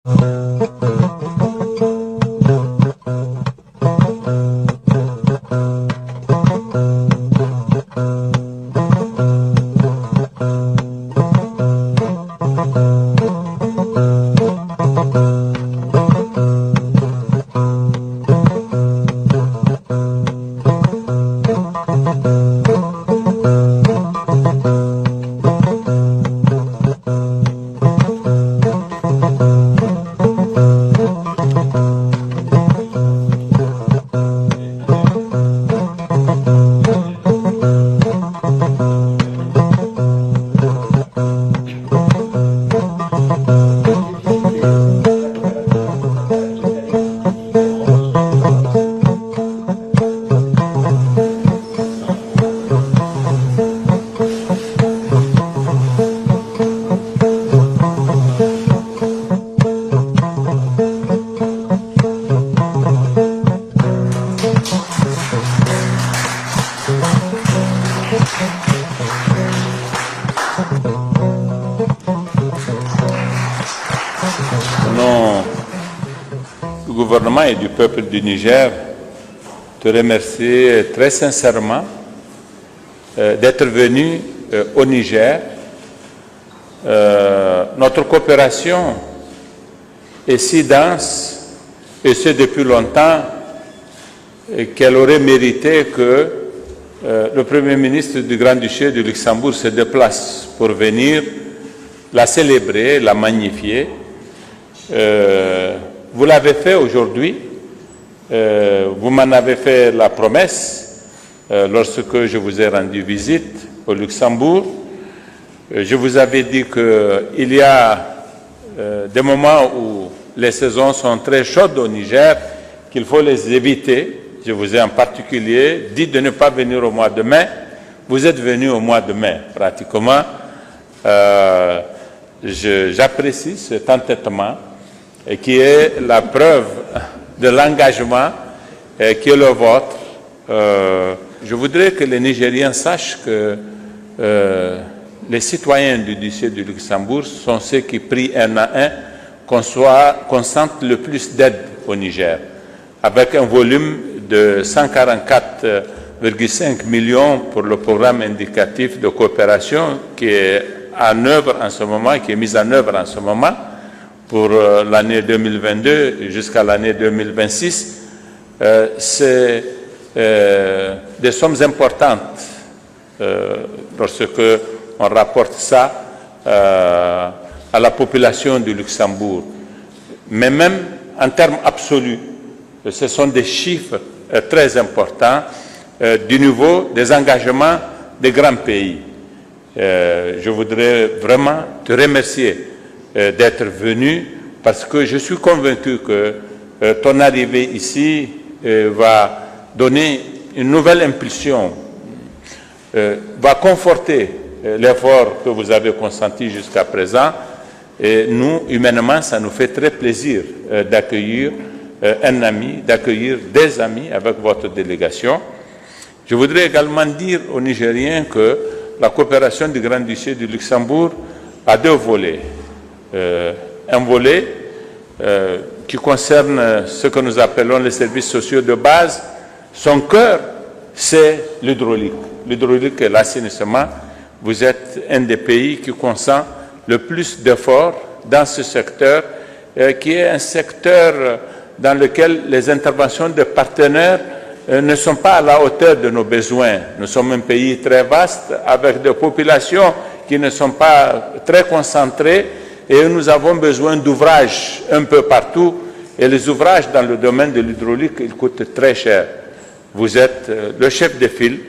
Au nom du gouvernement et du peuple du Niger, te remercier très sincèrement d'être venu au Niger. Notre coopération est si dense, et ce depuis longtemps, qu'elle aurait mérité que le Premier ministre du Grand-Duché du Luxembourg se déplace pour venir la célébrer, la magnifier. Vous l'avez fait aujourd'hui, vous m'en avez fait la promesse lorsque je vous ai rendu visite au Luxembourg. Je vous avais dit qu'il y a des moments où les saisons sont très chaudes au Niger, qu'il faut les éviter. Je vous ai en particulier dit de ne pas venir au mois de mai. Vous êtes venu au mois de mai, pratiquement. J'apprécie cet entêtement et qui est la preuve de l'engagement qui est le vôtre. Je voudrais que les Nigériens sachent que les citoyens du duché du Luxembourg sont ceux qui prient un à un qu'on sente le plus d'aide au Niger, avec un volume de 144,5 millions pour le programme indicatif de coopération qui est en œuvre en ce moment, qui est mis en œuvre en ce moment pour l'année 2022 jusqu'à l'année 2026. C'est des sommes importantes lorsque on rapporte ça à la population du Luxembourg. Mais même en termes absolus, ce sont des chiffres très importants du niveau des engagements des grands pays. Je voudrais vraiment te remercier d'être venu parce que je suis convaincu que ton arrivée ici va donner une nouvelle impulsion, va conforter l'effort que vous avez consenti jusqu'à présent. Et nous, humainement, ça nous fait très plaisir d'accueillir un ami, d'accueillir des amis avec votre délégation. Je voudrais également dire aux Nigériens que la coopération du Grand-Duché du Luxembourg a deux volets. Un volet qui concerne ce que nous appelons les services sociaux de base. Son cœur, c'est l'hydraulique. L'hydraulique et l'assainissement. Vous êtes un des pays qui consent le plus d'efforts dans ce secteur, qui est un secteur dans lequel les interventions de partenaires ne sont pas à la hauteur de nos besoins. Nous sommes un pays très vaste, avec des populations qui ne sont pas très concentrées, et nous avons besoin d'ouvrages un peu partout, et les ouvrages dans le domaine de l'hydraulique, ils coûtent très cher. Vous êtes le chef de file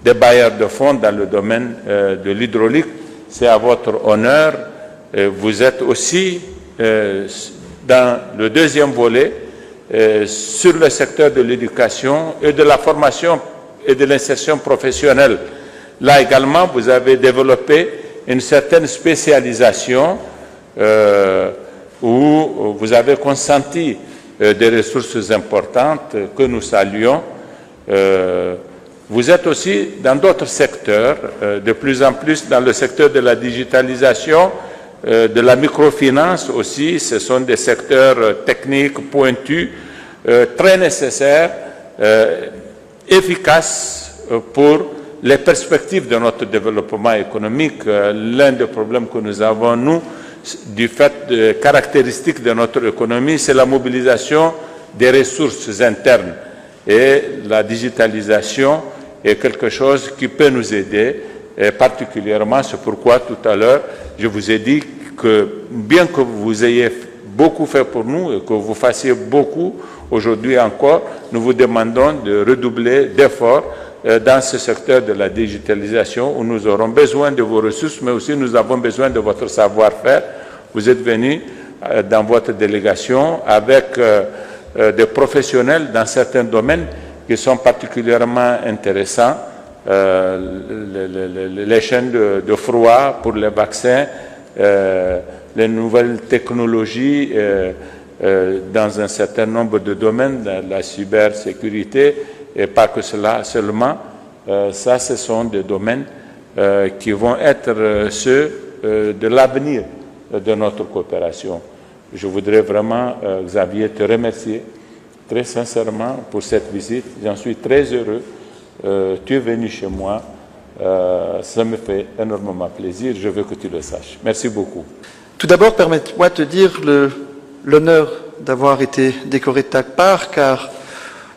des bailleurs de fonds dans le domaine de l'hydraulique. C'est à votre honneur. Vous êtes aussi dans le deuxième volet sur le secteur de l'éducation et de la formation et de l'insertion professionnelle. Là également, vous avez développé une certaine spécialisation où vous avez consenti des ressources importantes que nous saluons. Vous êtes aussi dans d'autres secteurs, de plus en plus dans le secteur de la digitalisation. de la microfinance aussi. Ce sont des secteurs techniques pointus, très nécessaires, efficaces pour les perspectives de notre développement économique. L'un des problèmes que nous avons, nous, du fait de caractéristiques de notre économie, c'est la mobilisation des ressources internes. Et la digitalisation est quelque chose qui peut nous aider, et particulièrement, c'est pourquoi tout à l'heure, je vous ai dit que bien que vous ayez beaucoup fait pour nous et que vous fassiez beaucoup aujourd'hui encore, nous vous demandons de redoubler d'efforts dans ce secteur de la digitalisation où nous aurons besoin de vos ressources, mais aussi nous avons besoin de votre savoir-faire. Vous êtes venus dans votre délégation avec des professionnels dans certains domaines qui sont particulièrement intéressants, les chaînes de froid pour les vaccins, les nouvelles technologies dans un certain nombre de domaines, la cybersécurité, et pas que cela seulement. Ça, ce sont des domaines qui vont être ceux de l'avenir de notre coopération. Je voudrais vraiment, Xavier, te remercier très sincèrement pour cette visite. J'en suis très heureux. Tu es venu chez moi. Ça me fait énormément plaisir. Je veux que tu le saches. Merci beaucoup. Tout d'abord, permette-moi de te dire l'honneur d'avoir été décoré de ta part, car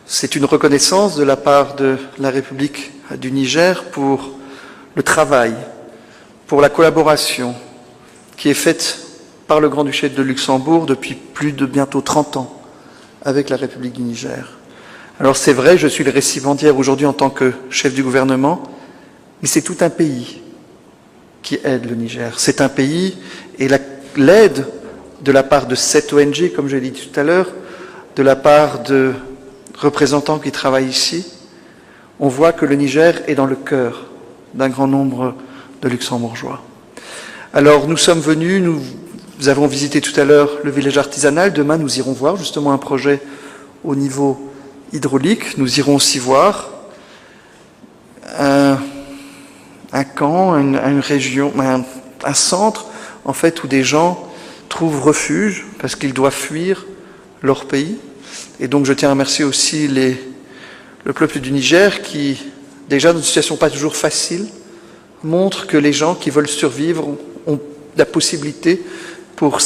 c'est une reconnaissance de la part de la République du Niger pour le travail, pour la collaboration qui est faite par le Grand-Duché de Luxembourg depuis plus de bientôt 30 ans avec la République du Niger. Alors c'est vrai, je suis le récipiendaire aujourd'hui en tant que chef du gouvernement, mais c'est tout un pays qui aide le Niger. C'est un pays, et l'aide de la part de cette ONG, comme je l'ai dit tout à l'heure, de la part de représentants qui travaillent ici, on voit que le Niger est dans le cœur d'un grand nombre de Luxembourgeois. Alors nous sommes venus, nous avons visité tout à l'heure le village artisanal. Demain, nous irons voir justement un projet au niveau hydraulique. Nous irons aussi voir un camp, une région, un centre, en fait, où des gens trouvent refuge parce qu'ils doivent fuir leur pays. Et donc, je tiens à remercier aussi le peuple du Niger qui, déjà dans une situation pas toujours facile, montre que les gens qui veulent survivre ont la possibilité dans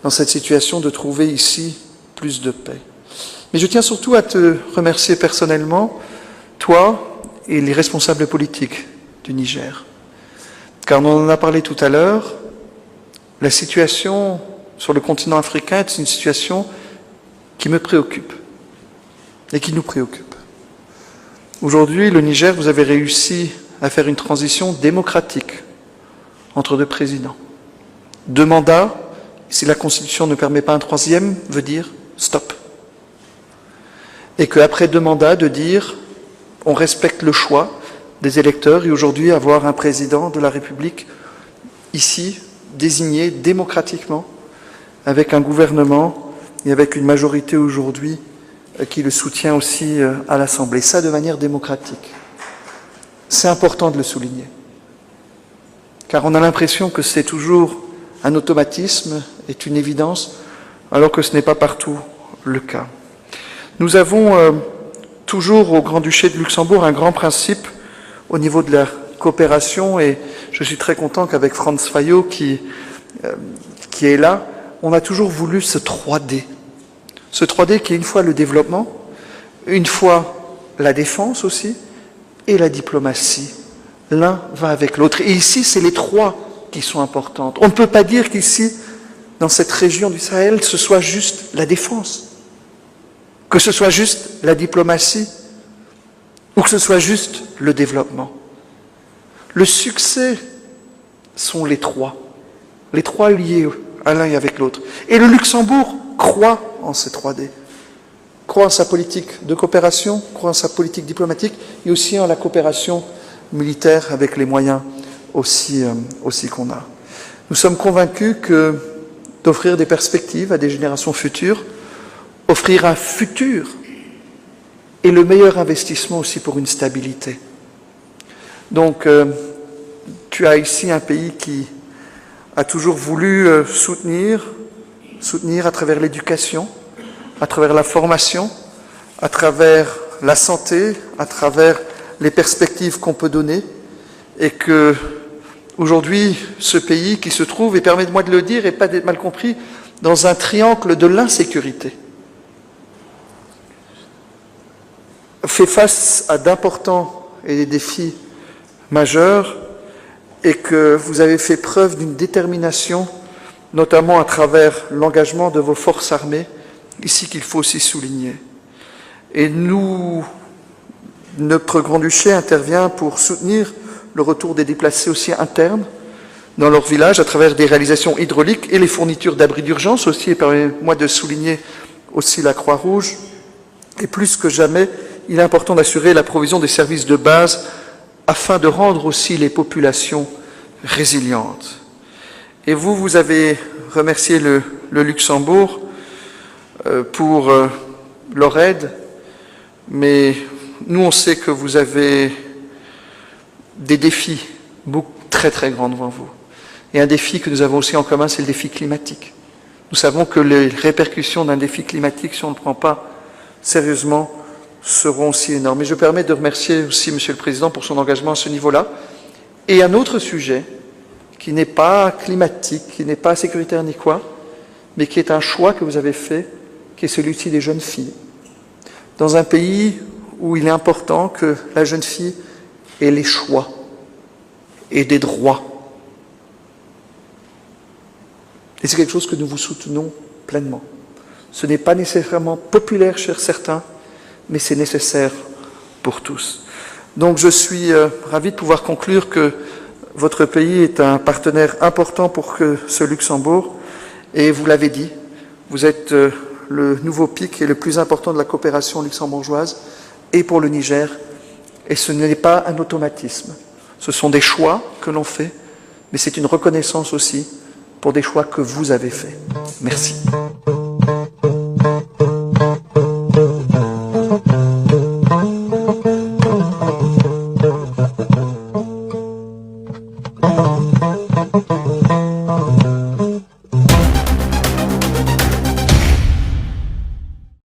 cette situation de trouver ici plus de paix. Mais je tiens surtout à te remercier personnellement, toi et les responsables politiques du Niger. Car on en a parlé tout à l'heure, la situation sur le continent africain est une situation qui me préoccupe et qui nous préoccupe. Aujourd'hui, le Niger, vous avez réussi à faire une transition démocratique entre deux présidents. 2 mandats, si la Constitution ne permet pas un troisième, veut dire stop. Et qu'après 2 mandats, de dire on respecte le choix des électeurs et aujourd'hui avoir un président de la République ici, désigné démocratiquement, avec un gouvernement et avec une majorité aujourd'hui qui le soutient aussi à l'Assemblée. Ça de manière démocratique. C'est important de le souligner. Car on a l'impression que c'est toujours un automatisme, est une évidence, alors que ce n'est pas partout le cas. Nous avons toujours au Grand-Duché de Luxembourg un grand principe au niveau de la coopération et je suis très content qu'avec Franz Fayot qui est là, on a toujours voulu ce 3D. Ce 3D qui est une fois le développement, une fois la défense aussi et la diplomatie. L'un va avec l'autre. Et ici, c'est les 3 qui sont importantes. On ne peut pas dire qu'ici, dans cette région du Sahel, ce soit juste la défense, que ce soit juste la diplomatie, ou que ce soit juste le développement. Le succès sont les 3 liés à l'un et avec l'autre. Et le Luxembourg croit en ces 3D, croit en sa politique de coopération, croit en sa politique diplomatique, et aussi en la coopération militaire avec les moyens aussi qu'on a. Nous sommes convaincus que d'offrir des perspectives à des générations futures, offrir un futur est le meilleur investissement aussi pour une stabilité. Donc, tu as ici un pays qui a toujours voulu soutenir à travers l'éducation, à travers la formation, à travers la santé, à travers les perspectives qu'on peut donner, et que aujourd'hui, ce pays qui se trouve, et permettez-moi de le dire et pas d'être mal compris, dans un triangle de l'insécurité, fait face à d'importants et des défis majeurs, et que vous avez fait preuve d'une détermination, notamment à travers l'engagement de vos forces armées, ici qu'il faut aussi souligner. Et notre Grand-Duché intervient pour soutenir le retour des déplacés aussi internes dans leur village à travers des réalisations hydrauliques et les fournitures d'abris d'urgence aussi, et permettez-moi de souligner aussi la Croix-Rouge. Et plus que jamais, il est important d'assurer la provision des services de base afin de rendre aussi les populations résilientes. Et vous avez remercié le Luxembourg pour leur aide, mais nous on sait que vous avez des défis très très grands devant vous. Et un défi que nous avons aussi en commun, c'est le défi climatique. Nous savons que les répercussions d'un défi climatique, si on ne le prend pas sérieusement, seront aussi énormes. Et je me permets de remercier aussi Monsieur le Président pour son engagement à ce niveau-là. Et un autre sujet, qui n'est pas climatique, qui n'est pas sécuritaire ni quoi, mais qui est un choix que vous avez fait, qui est celui-ci des jeunes filles. Dans un pays où il est important que la jeune fille ait les choix et des droits. Et c'est quelque chose que nous vous soutenons pleinement. Ce n'est pas nécessairement populaire chez certains, mais c'est nécessaire pour tous. Donc je suis ravi de pouvoir conclure que votre pays est un partenaire important pour ce Luxembourg, et vous l'avez dit, vous êtes le nouveau pic et le plus important de la coopération luxembourgeoise, et pour le Niger, et ce n'est pas un automatisme. Ce sont des choix que l'on fait, mais c'est une reconnaissance aussi pour des choix que vous avez faits. Merci. Thank you.